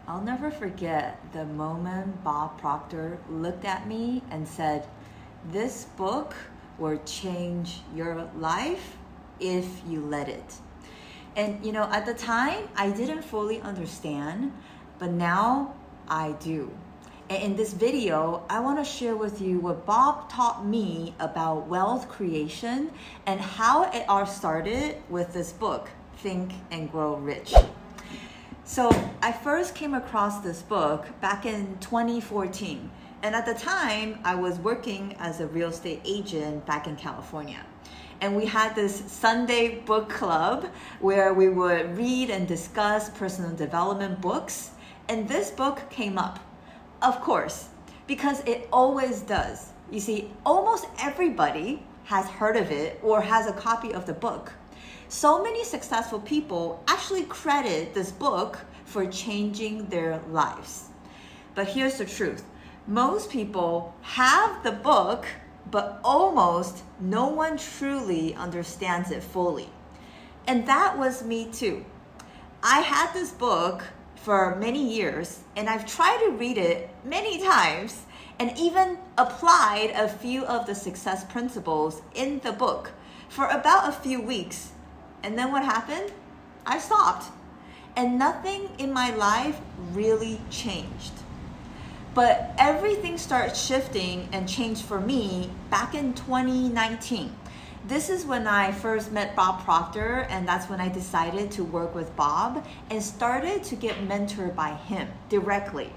I'll never forget the moment Bob Proctor looked at me and said, "This book will change your life if you let it." And at the time, I didn't fully understand, but now I do. And in this video, I want to share with you what Bob taught me about wealth creation and how it all started with this book, Think and Grow Rich. So I first came across this book back in 2014. And at the time, I was working as a real estate agent back in California. And we had this Sunday book club where we would read and discuss personal development books. And this book came up, of course, because it always does. You see, almost everybody has heard of it or has a copy of the book. So many successful people actually credit this book for changing their lives. But here's the truth. Most people have the book, but almost no one truly understands it fully. And that was me too. I had this book for many years, and I've tried to read it many times and even applied a few of the success principles in the book for about a few weeks. And then what happened? I stopped. And nothing in my life really changed. But everything started shifting and changed for me back in 2019. This is when I first met Bob Proctor, and that's when I decided to work with Bob and started to get mentored by him directly.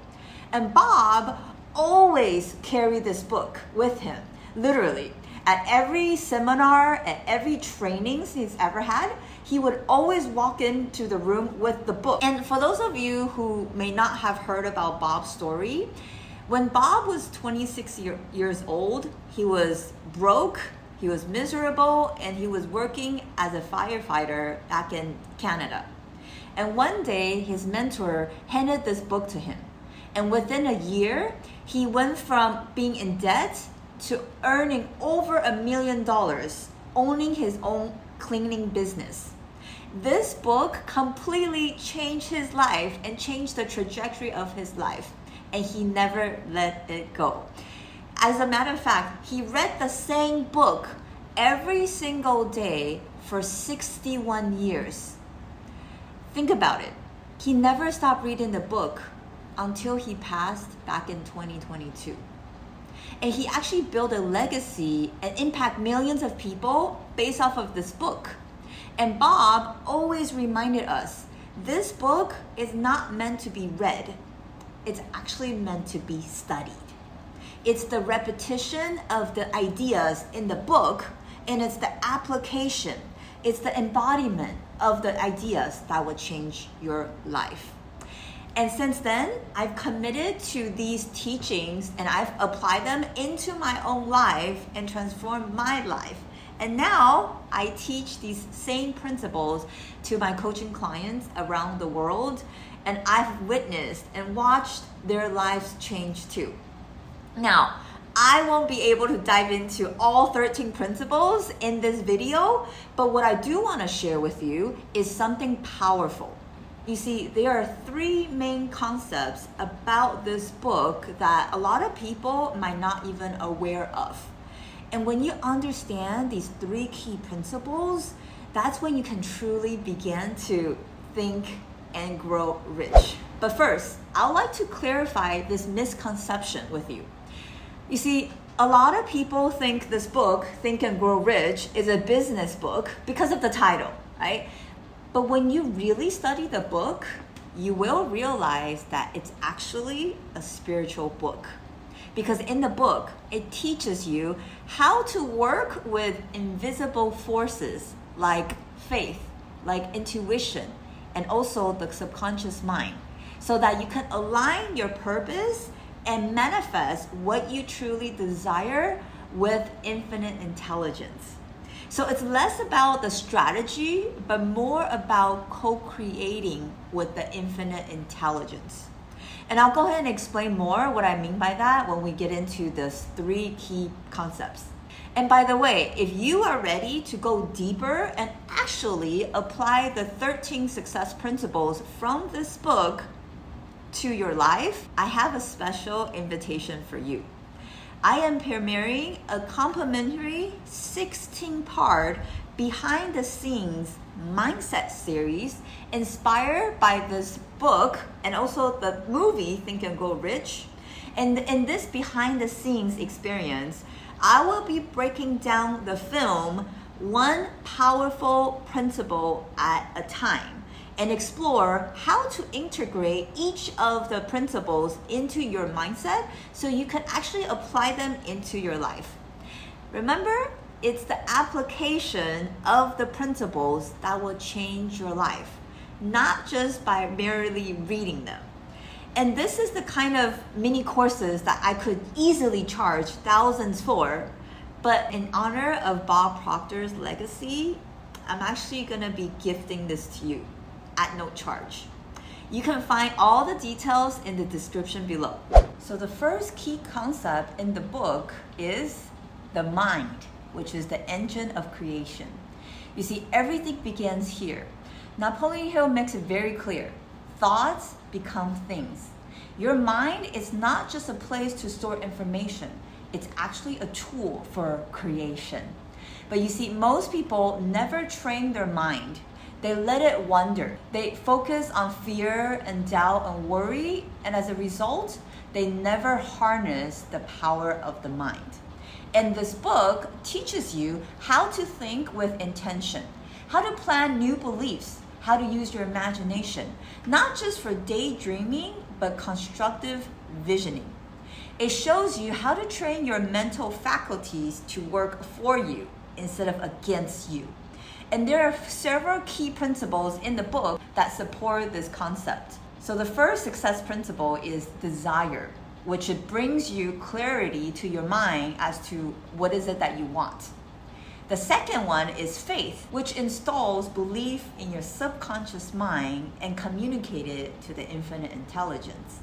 And Bob always carried this book with him, literally. At every seminar, at every trainings he's ever had, he would always walk into the room with the book. And for those of you who may not have heard about Bob's story, when Bob was 26 years old, he was broke, he was miserable, and he was working as a firefighter back in Canada. And one day, his mentor handed this book to him. And within a year, he went from being in debt to earning over $1 million, owning his own cleaning business. This book completely changed his life and changed the trajectory of his life, and he never let it go. As a matter of fact, he read the same book every single day for 61 years. Think about it. He never stopped reading the book until he passed back in 2022. And he actually built a legacy and impact millions of people based off of this book. And Bob always reminded us, this book is not meant to be read. It's actually meant to be studied. It's the repetition of the ideas in the book, and it's the application. It's the embodiment of the ideas that will change your life. And since then, I've committed to these teachings and I've applied them into my own life and transformed my life. And now I teach these same principles to my coaching clients around the world, and I've witnessed and watched their lives change too. Now, I won't be able to dive into all 13 principles in this video, but what I do want to share with you is something powerful. You see, there are 3 main concepts about this book that a lot of people might not even aware of. And when you understand these 3 key principles, that's when you can truly begin to think and grow rich. But first, I'd like to clarify this misconception with you. You see, a lot of people think this book, Think and Grow Rich, is a business book because of the title, right? But when you really study the book, you will realize that it's actually a spiritual book. Because in the book, it teaches you how to work with invisible forces like faith, like intuition, and also the subconscious mind, so that you can align your purpose and manifest what you truly desire with infinite intelligence. So it's less about the strategy, but more about co-creating with the infinite intelligence. And I'll go ahead and explain more what I mean by that when we get into these 3 key concepts. And by the way, if you are ready to go deeper and actually apply the 13 success principles from this book, to your life, I have a special invitation for you. I am premiering a complimentary 16-part behind the scenes mindset series inspired by this book and also the movie Think and Grow Rich. And in this behind the scenes experience, I will be breaking down the film one powerful principle at a time and explore how to integrate each of the principles into your mindset so you can actually apply them into your life. Remember, it's the application of the principles that will change your life, not just by merely reading them. And this is the kind of mini courses that I could easily charge thousands for, but in honor of Bob Proctor's legacy, I'm actually gonna be gifting this to you at no charge. You can find all the details in the description below. So the first key concept in the book is the mind, which is the engine of creation. You see, everything begins here. Napoleon Hill makes it very clear. Thoughts become things. Your mind is not just a place to store information. It's actually a tool for creation. But you see, most people never train their mind. They let it wander. They focus on fear and doubt and worry, and as a result, they never harness the power of the mind. And this book teaches you how to think with intention, how to plan new beliefs, how to use your imagination, not just for daydreaming, but constructive visioning. It shows you how to train your mental faculties to work for you instead of against you. And there are several key principles in the book that support this concept. So the first success principle is desire, which it brings you clarity to your mind as to what is it that you want. The second one is faith, which installs belief in your subconscious mind and communicate it to the infinite intelligence.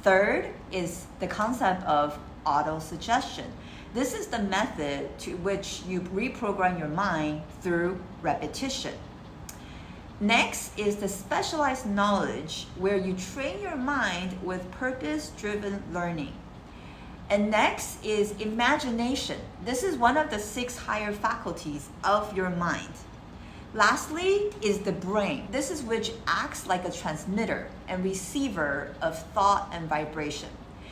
Third is the concept of auto-suggestion. This is the method to which you reprogram your mind through repetition. Next is the specialized knowledge, where you train your mind with purpose-driven learning. And next is imagination. This is one of the 6 higher faculties of your mind. Lastly is the brain. This is which acts like a transmitter and receiver of thought and vibration.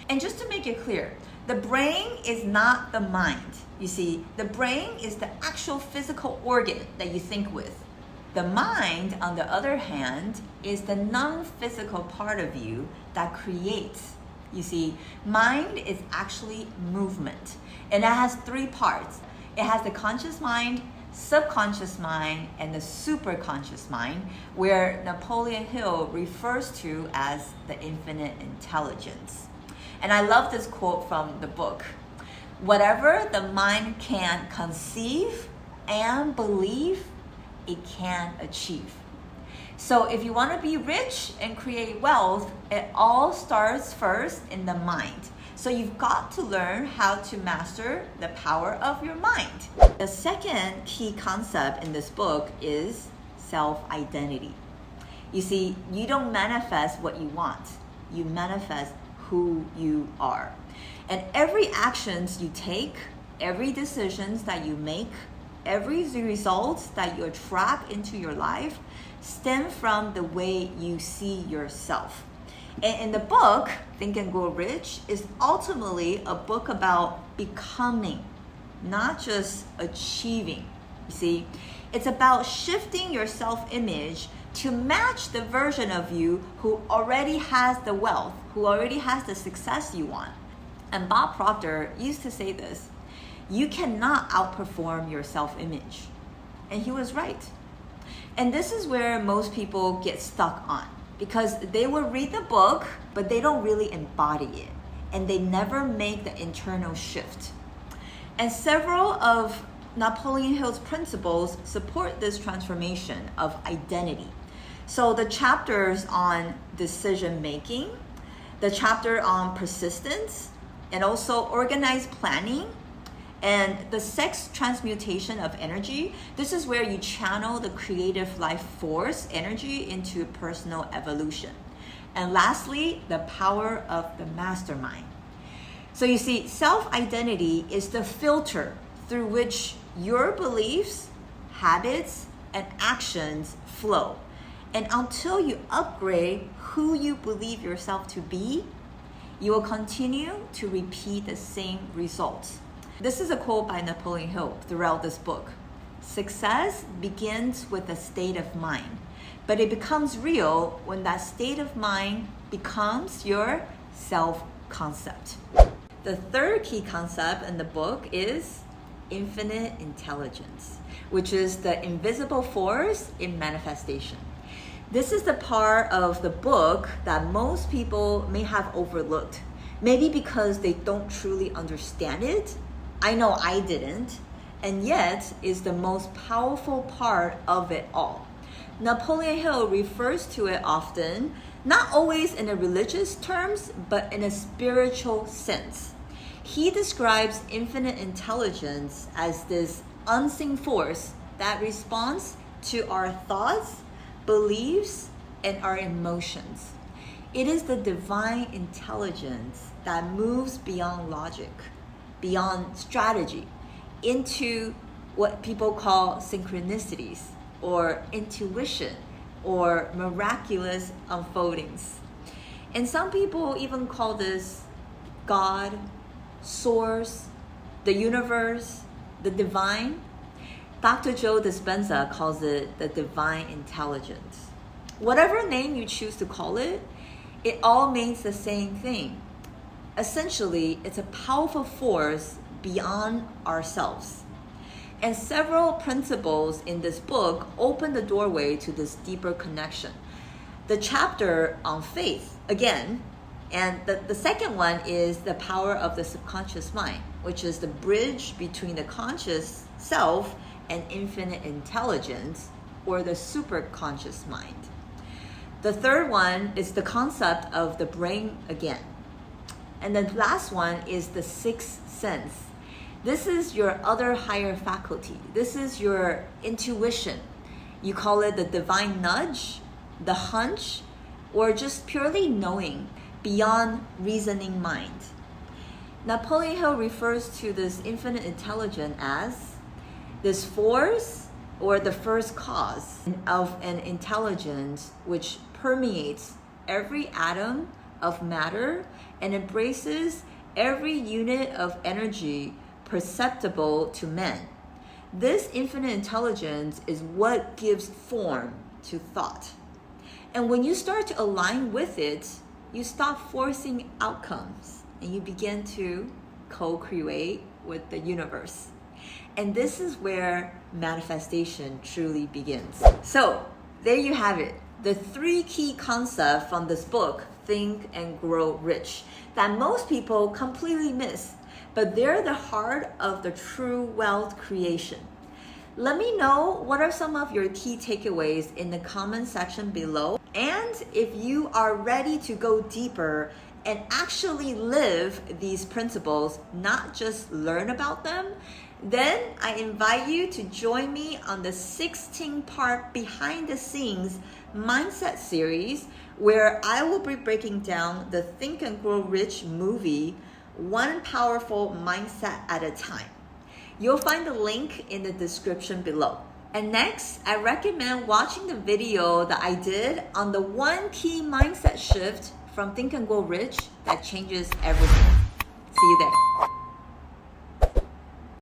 And just to make it clear, the brain is not the mind. You see, the brain is the actual physical organ that you think with. The mind, on the other hand, is the non-physical part of you that creates. You see, mind is actually movement, and it has 3 parts. It has the conscious mind, subconscious mind, and the superconscious mind, where Napoleon Hill refers to as the infinite intelligence. And I love this quote from the book. Whatever the mind can conceive and believe, it can achieve. So if you want to be rich and create wealth, it all starts first in the mind. So you've got to learn how to master the power of your mind. The second key concept in this book is self-identity. You see, you don't manifest what you want. You manifest who you are. And every actions you take, every decisions that you make, every results that you attract into your life stem from the way you see yourself. And in the book, Think and Grow Rich is ultimately a book about becoming, not just achieving. You see, it's about shifting your self-image to match the version of you who already has the wealth, who already has the success you want. And Bob Proctor used to say this: you cannot outperform your self-image. And he was right. And this is where most people get stuck on, because they will read the book, but they don't really embody it. And they never make the internal shift. And several of Napoleon Hill's principles support this transformation of identity. So the chapters on decision making, the chapter on persistence, and also organized planning, and the sex transmutation of energy. This is where you channel the creative life force energy into personal evolution. And lastly, the power of the mastermind. So you see, self-identity is the filter through which your beliefs, habits, and actions flow. And until you upgrade who you believe yourself to be, you will continue to repeat the same results. This is a quote by Napoleon Hill throughout this book. Success begins with a state of mind, but it becomes real when that state of mind becomes your self-concept. The third key concept in the book is infinite intelligence, which is the invisible force in manifestation. This is the part of the book that most people may have overlooked, maybe because they don't truly understand it. I know I didn't, and yet is the most powerful part of it all. Napoleon Hill refers to it often, not always in a religious terms, but in a spiritual sense. He describes infinite intelligence as this unseen force that responds to our thoughts, beliefs, and our emotions. It is the divine intelligence that moves beyond logic, beyond strategy, into what people call synchronicities or intuition or miraculous unfoldings. And some people even call this God, source, the universe, the divine. Dr. Joe Dispenza calls it the divine intelligence. Whatever name you choose to call it, it all means the same thing. Essentially, it's a powerful force beyond ourselves. And several principles in this book open the doorway to this deeper connection. The chapter on faith, again, and the second one is the power of the subconscious mind, which is the bridge between the conscious self and infinite intelligence, or the superconscious mind. The third one is the concept of the brain again. And the last one is the sixth sense. This is your other higher faculty. This is your intuition. You call it the divine nudge, the hunch, or just purely knowing beyond reasoning mind. Napoleon Hill refers to this infinite intelligence as this force or the first cause of an intelligence which permeates every atom of matter and embraces every unit of energy perceptible to men. This infinite intelligence is what gives form to thought. And when you start to align with it, you stop forcing outcomes and you begin to co-create with the universe. And this is where manifestation truly begins. So there you have it. The three key concepts from this book, Think and Grow Rich, that most people completely miss, but they're the heart of the true wealth creation. Let me know what are some of your key takeaways in the comment section below. And if you are ready to go deeper and actually live these principles, not just learn about them, then I invite you to join me on the 16-part behind the scenes mindset series, where I will be breaking down the Think and Grow Rich movie, one powerful mindset at a time. You'll find the link in the description below. And next, I recommend watching the video that I did on the one key mindset shift from Think and Grow Rich that changes everything. See you there.